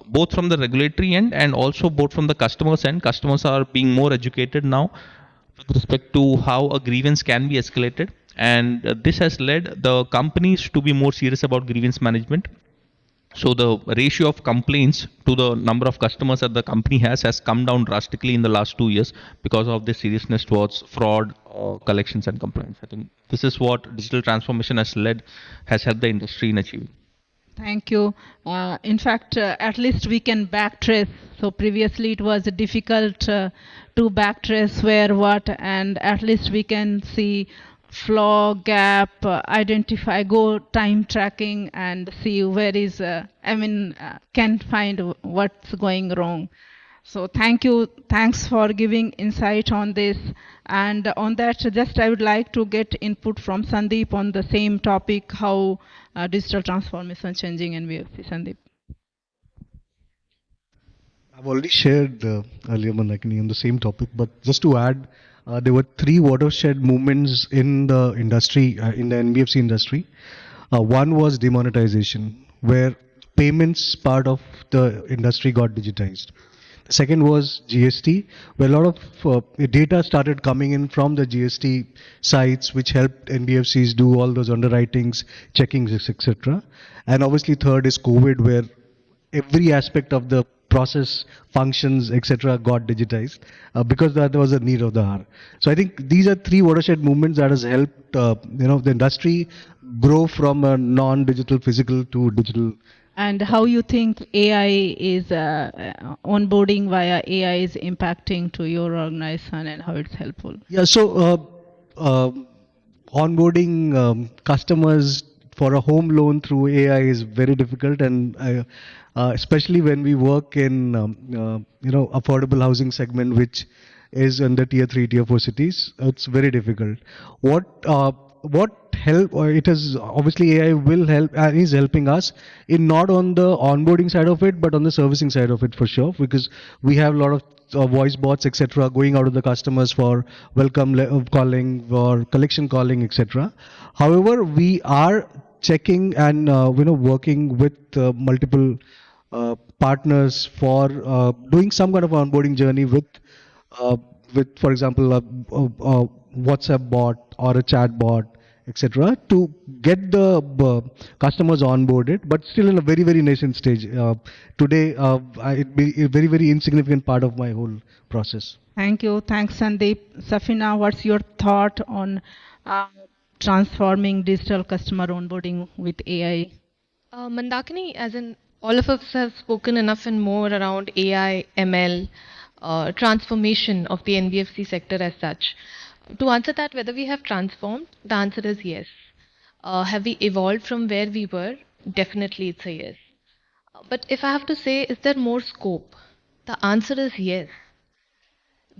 both from the regulatory end and also both from the customers end, customers are being more educated now with respect to how a grievance can be escalated. And this has led the companies to be more serious about grievance management. So the ratio of complaints to the number of customers that the company has come down drastically in the last 2 years because of the seriousness towards fraud, collections, and compliance. I think this is what digital transformation has helped the industry in achieving. Thank you. In fact, at least we can backtrace. So previously it was difficult to backtrace where, what, and at least we can see flaw, gap, identify, go time tracking and see where is, can find what's going wrong. So thank you. Thanks for giving insight on this. And on that, just I would like to get input from Sandeep on the same topic, how digital transformation changing NBFC. Sandeep. I've already shared earlier, Mandakini, on the same topic, but just to add, there were three watershed movements in the industry, in the NBFC industry. One was demonetization, where payments part of the industry got digitized. The second was GST, where a lot of data started coming in from the GST sites, which helped NBFCs do all those underwritings, checkings, etc. And obviously third is COVID, where every aspect of the process, functions, etc. got digitized because that was a need of the hour. So I think these are three watershed movements that has helped the industry grow from a non-digital physical to digital. And how you think AI is onboarding via AI is impacting to your organization and how it's helpful? Yeah, so onboarding customers for a home loan through AI is very difficult, and especially when we work in affordable housing segment, which is in the tier 3, tier 4 cities, it's very difficult. What help, or it is obviously AI will help and is helping us in not on the onboarding side of it, but on the servicing side of it for sure, because we have a lot of voice bots, etc., going out to the customers for welcome calling or collection calling, etc. However, we are checking and working with multiple partners for doing some kind of onboarding journey uh, for example, a WhatsApp bot or a chat bot, etc., to get the customers onboarded, but still in a very, very nascent stage. Today, it be a very, very insignificant part of my whole process. Thank you. Thanks, Sandeep. Safina, what's your thought on transforming digital customer onboarding with AI? Mandakini, as in all of us have spoken enough and more around AI, ML, transformation of the NBFC sector as such. To answer that, whether we have transformed, the answer is yes. Have we evolved from where we were? Definitely, it's a yes. But if I have to say, is there more scope? The answer is yes.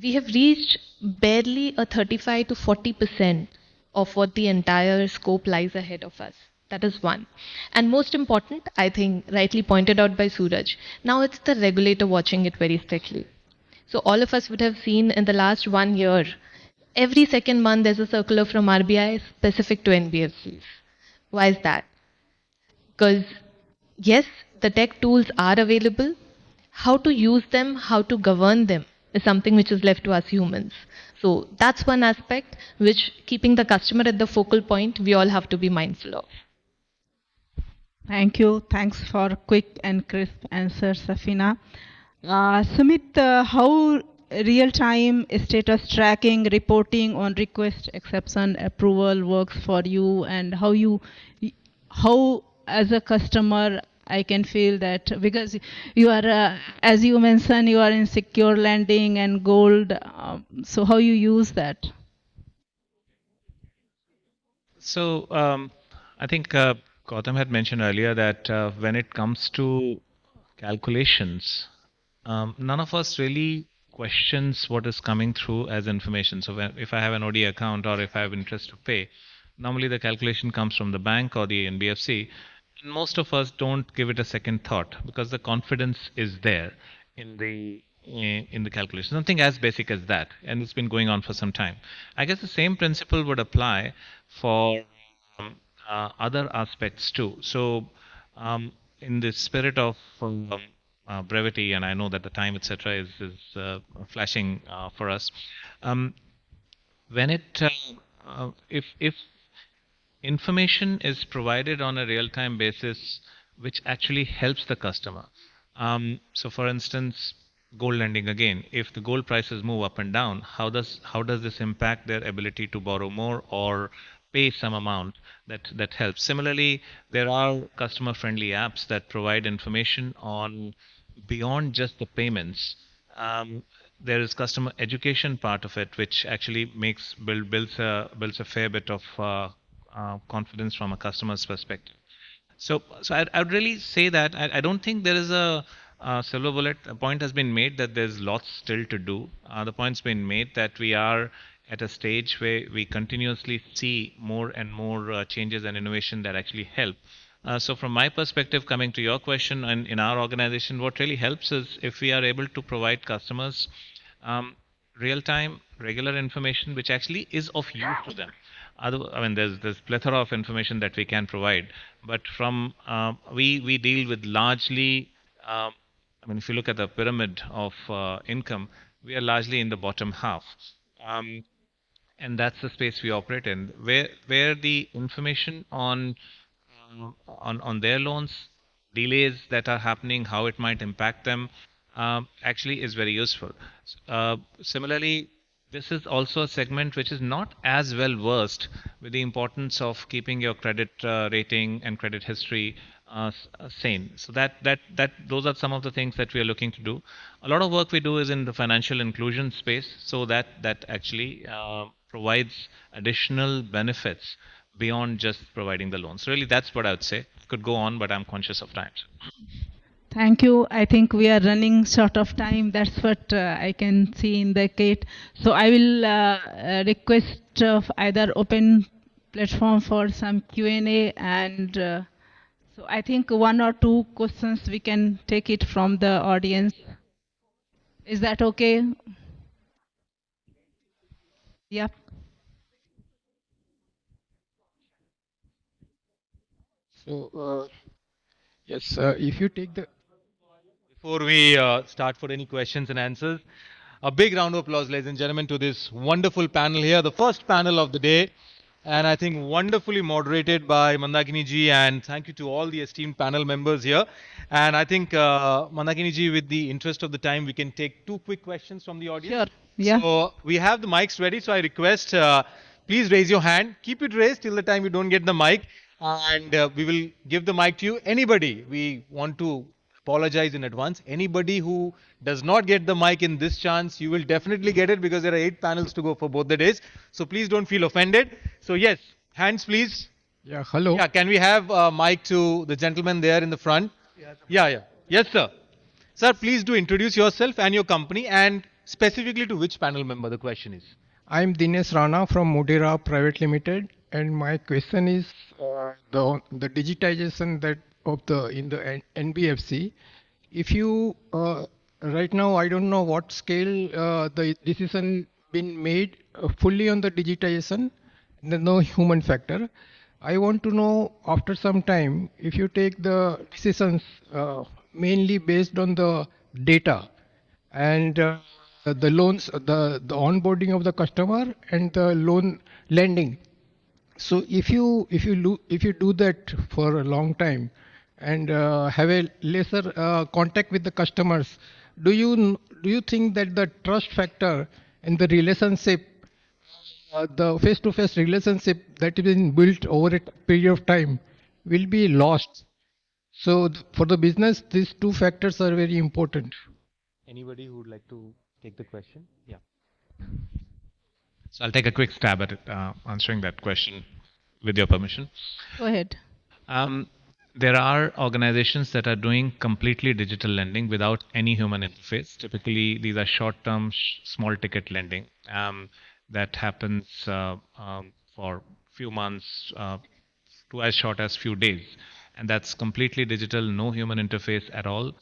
We have reached barely a 35 to 40% of what the entire scope lies ahead of us. That is one. And most important, I think, rightly pointed out by Suraj, now it's the regulator watching it very strictly. So all of us would have seen in the last 1 year, every second month there's a circular from RBI specific to NBFCs. Why is that? Because yes, the tech tools are available. How to use them, how to govern them is something which is left to us humans. So that's one aspect which, keeping the customer at the focal point, we all have to be mindful of. Thank you. Thanks for quick and crisp answers, Safina. Sumit, how real-time status tracking, reporting on request, exception, approval works for you, and how as a customer I can feel that, because you are, as you mentioned, you are in secure lending and gold. So how you use that? So I think Gautam had mentioned earlier that when it comes to calculations, none of us really questions what is coming through as information. So if I have an OD account or if I have interest to pay, normally the calculation comes from the bank or the NBFC. And most of us don't give it a second thought because the confidence is there in the calculation. Something as basic as that, and it's been going on for some time. I guess the same principle would apply for other aspects too. So in the spirit of brevity, and I know that the time, etc., is flashing for us. When it if information is provided on a real-time basis, which actually helps the customer. So, for instance, gold lending again. If the gold prices move up and down, how does this impact their ability to borrow more or pay some amount that helps? Similarly, there are customer-friendly apps that provide information on beyond just the payments. There is customer education part of it, which actually builds a fair bit of confidence from a customer's perspective. So I'd really say that I don't think there is a silver bullet. A point has been made that there's lots still to do. The point's been made that we are at a stage where we continuously see more and more changes and innovation that actually help. So from my perspective, coming to your question, and in our organization, what really helps is if we are able to provide customers real-time, regular information, which actually is of use to them. I mean, there's plethora of information that we can provide, but from we deal with largely. I mean, if you look at the pyramid of income, we are largely in the bottom half, and that's the space we operate in, where the information on their loans, delays that are happening, how it might impact them, actually is very useful. Similarly, this is also a segment which is not as well versed with the importance of keeping your credit rating and credit history sane. So those are some of the things that we are looking to do. A lot of work we do is in the financial inclusion space, so that actually provides additional benefits beyond just providing the loans. Really, that's what I would say. Could go on, but I'm conscious of time. Thank you. I think we are running short of time. That's what I can see in the Kate. So I will request either open platform for some Q&A and so I think one or two questions we can take it from the audience. Is that okay? Yep. So, yes, if you take the Before we start for any questions and answers, a big round of applause, ladies and gentlemen, to this wonderful panel here, the first panel of the day, and I think wonderfully moderated by Mandakini ji, and thank you to all the esteemed panel members here. And I think, Mandakini ji, with the interest of the time, we can take two quick questions from the audience. Sure. Yeah. So we have the mics ready, so I request, please raise your hand. Keep it raised till the time you don't get the mic, and we will give the mic to you. Anybody, we want to apologize in advance. Anybody who does not get the mic in this chance, you will definitely get it because there are 8 panels to go for both the days. So please don't feel offended. So yes, hands please. yeah, hello. Yeah, can we have a mic to the gentleman there in the front? Yeah. Yes, sir. Sir, please do introduce yourself and your company and specifically to which panel member the question is. I'm Dinesh Rana from Mudira Private Limited, and my question is the digitization that of the in the NBFC. If you right now, I don't know what scale the decision been made fully on the digitization. There's no human factor. I want to know after some time if you take the decisions mainly based on the data and the loans, the onboarding of the customer and the loan lending. So if you do that for a long time and have a lesser contact with the customers, do you think that the trust factor and the relationship, the face-to-face relationship that is been built over a period of time will be lost? So for the business, these two factors are very important. Anybody who would like to take the question? Yeah. So I'll take a quick stab at it, answering that question with your permission. Go ahead. There are organizations that are doing completely digital lending without any human interface. Typically, these are short-term, small ticket lending that happens for few months to as short as few days. And that's completely digital, no human interface at all.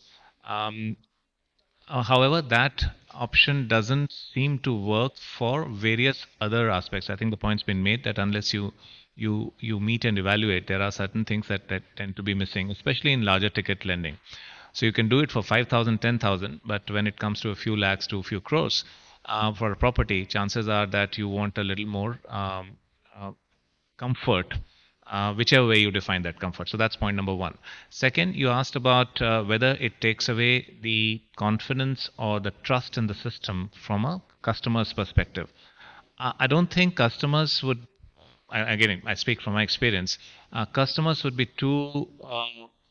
However, that option doesn't seem to work for various other aspects. I think the point's been made that unless you meet and evaluate, there are certain things that tend to be missing, especially in larger ticket lending. So you can do it for 5,000, 10,000, but when it comes to a few lakhs to a few crores for a property, chances are that you want a little more comfort, whichever way you define that comfort. So that's point number one. Second, you asked about whether it takes away the confidence or the trust in the system from a customer's perspective. I don't think customers would, again, I speak from my experience, customers would be too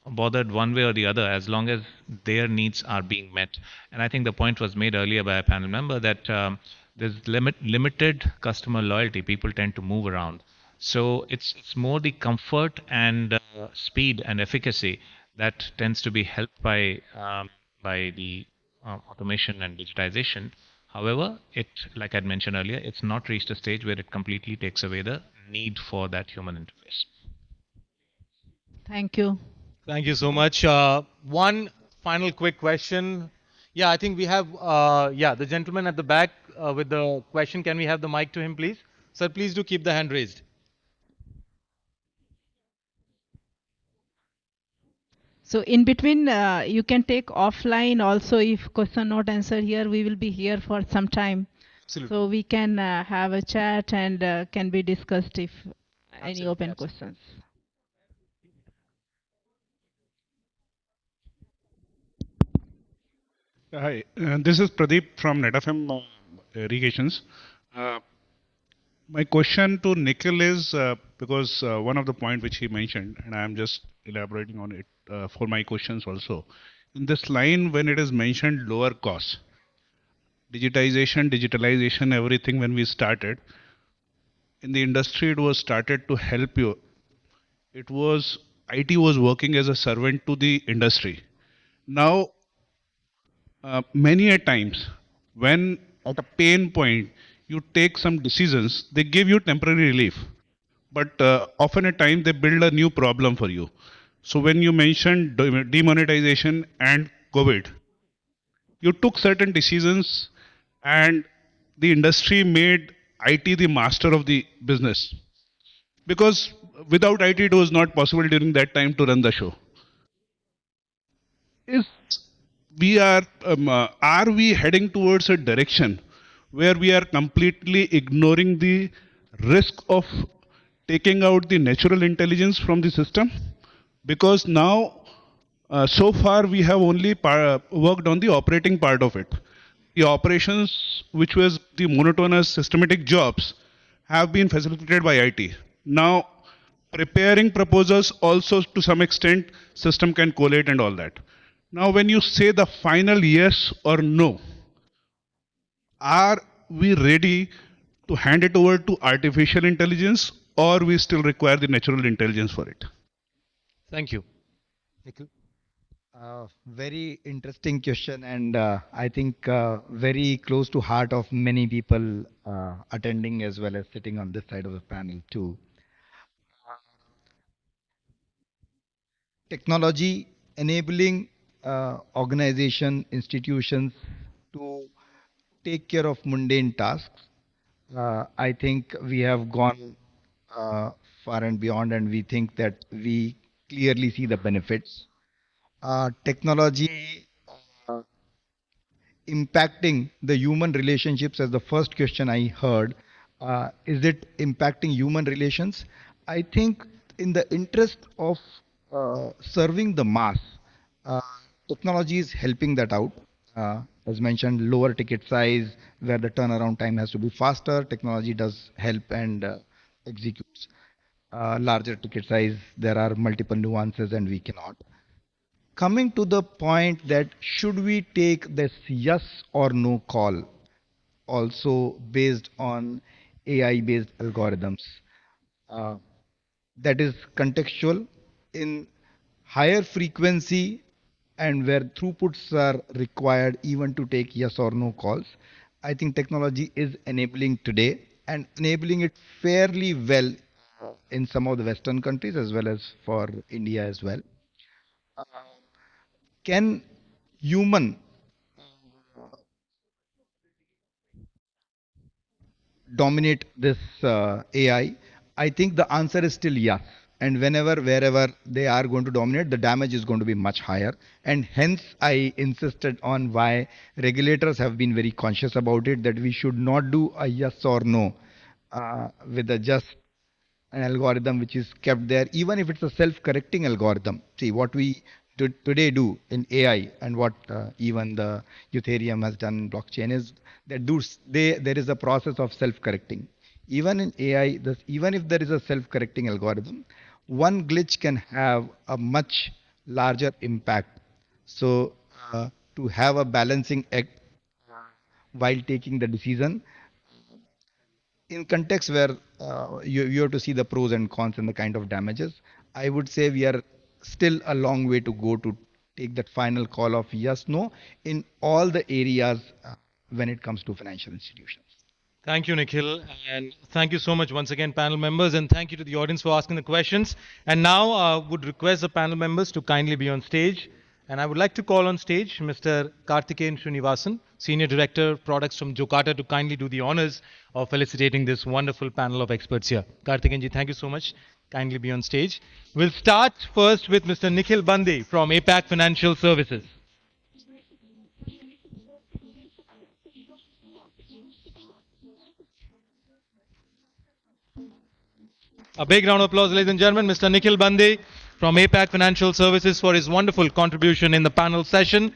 bothered one way or the other as long as their needs are being met. And I think the point was made earlier by a panel member that there's limited customer loyalty. People tend to move around. So it's more the comfort and speed and efficacy that tends to be helped by the automation and digitization. However, like I'd mentioned earlier, it's not reached a stage where it completely takes away the need for that human interface. Thank you. Thank you so much. One final quick question. Yeah, I think we have, the gentleman at the back with the question. Can we have the mic to him, please? Sir, please do keep the hand raised. So in between, you can take offline also if question not answered here. We will be here for some time. Absolutely. So we can have a chat and can be discussed if any open questions. Hi, this is Pradeep from NetFM Irrigations. My question to Nikhil is because one of the point which he mentioned, and I am just elaborating on it for my questions also. In this line, when it is mentioned lower cost, digitization, everything when we started, in the industry it was started to help you. It was IT was working as a servant to the industry. Now, many a times when at a pain point you take some decisions, they give you temporary relief, but often a time they build a new problem for you. So when you mentioned demonetization and COVID, you took certain decisions and the industry made IT the master of the business. Because without IT, it was not possible during that time to run the show. Is are we heading towards a direction where we are completely ignoring the risk of taking out the natural intelligence from the system? Because now, so far, we have only worked on the operating part of it. The operations, which was the monotonous systematic jobs, have been facilitated by IT. Now, preparing proposals also to some extent, system can collate and all that. Now, when you say the final yes or no, are we ready to hand it over to artificial intelligence, or we still require the natural intelligence for it? Thank you. Nikhil? Very interesting question, and I think very close to heart of many people attending as well as sitting on this side of the panel too. Technology enabling organization, institutions to take care of mundane tasks. I think we have gone far and beyond, and we think that we clearly see the benefits. Technology impacting the human relationships as the first question I heard. Is it impacting human relations? I think in the interest of serving the mass, technology is helping that out. As mentioned, lower ticket size where the turnaround time has to be faster. Technology does help and executes. Larger ticket size, there are multiple nuances and we cannot. Coming to the point that should we take this yes or no call also based on AI based algorithms, that is contextual in higher frequency and where throughputs are required even to take yes or no calls. I think technology is enabling today and enabling it fairly well in some of the Western countries as well as for India as well. Can human dominate this AI? I think the answer is still yes. And whenever, wherever they are going to dominate, the damage is going to be much higher. And hence, I insisted on why regulators have been very conscious about it, that we should not do a yes or no with a just an algorithm which is kept there, even if it's a self-correcting algorithm. See, what we today do in AI and what even the Ethereum has done in blockchain is that there is a process of self-correcting. Even in AI, even if there is a self-correcting algorithm, one glitch can have a much larger impact. So to have a balancing act while taking the decision, in context where you have to see the pros and cons and the kind of damages, I would say we are still a long way to go to take that final call of yes, no in all the areas when it comes to financial institutions. Thank you, Nikhil. And thank you so much once again, panel members. And thank you to the audience for asking the questions. And now I would request the panel members to kindly be on stage. And I would like to call on stage Mr. 𝐃𝐚𝐿𝐤𝐿, Senior Director, Products from Jakarta, to kindly do the honors of felicitating this wonderful panel of experts here. 𝐃𝐚𝐿, thank you so much. Kindly be on stage. We'll start first with Mr. Nikhil Bandi from APAC Financial Services. A big round of applause, ladies and gentlemen. Mr. Nikhil Bandi from APAC Financial Services for his wonderful contribution in the panel session.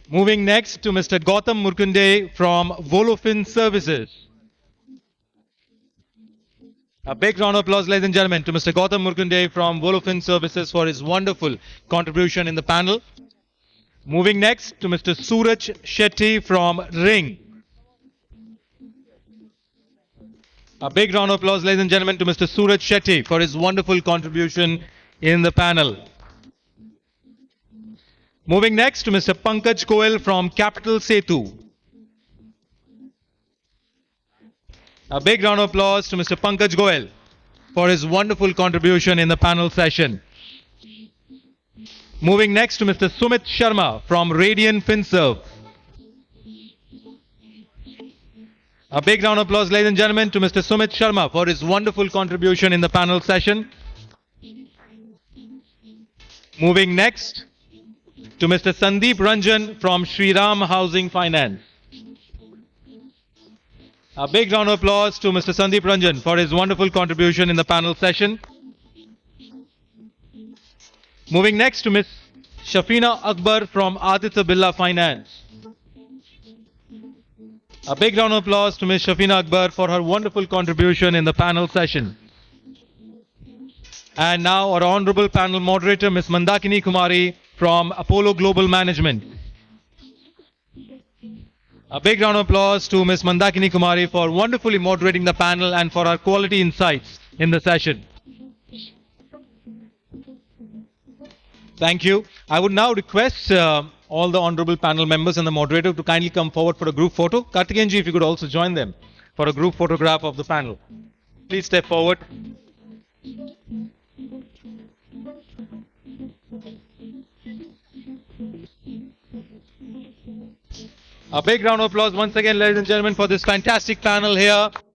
Moving next to Mr. Gautam Murkunde from VoloFin Services. A big round of applause, ladies and gentlemen, to Mr. Gautam Murkunde from VoloFin Services for his wonderful contribution in the panel. Moving next to Mr. Suraj Shetty from Ring. A big round of applause, ladies and gentlemen, to Mr. Suraj Shetty for his wonderful contribution in the panel. Moving next to Mr. Pankaj Goel from CapitalSetu. A big round of applause to Mr. Pankaj Goel for his wonderful contribution in the panel session. Moving next to Mr. Sumit Sharma from Radian Finserv. A big round of applause, ladies and gentlemen, to Mr. Sumit Sharma for his wonderful contribution in the panel session. Moving next to Mr. Sandeep Ranjan from Shriram Housing Finance. A big round of applause to Mr. Sandeep Ranjan for his wonderful contribution in the panel session. Moving next to Ms. Shafina Akbar from Aditya Birla Finance. A big round of applause to Ms. Shafina Akbar for her wonderful contribution in the panel session. And now our honorable panel moderator, Ms. Mandakini Kumari from Apollo Global Management. A big round of applause to Ms. Mandakini Kumari for wonderfully moderating the panel and for her quality insights in the session. Thank you. I would now request all the honorable panel members and the moderator to kindly come forward for a group photo. Karthikeyan ji, if you could also join them for a group photograph of the panel. Please step forward. A big round of applause once again, ladies and gentlemen, for this fantastic panel here.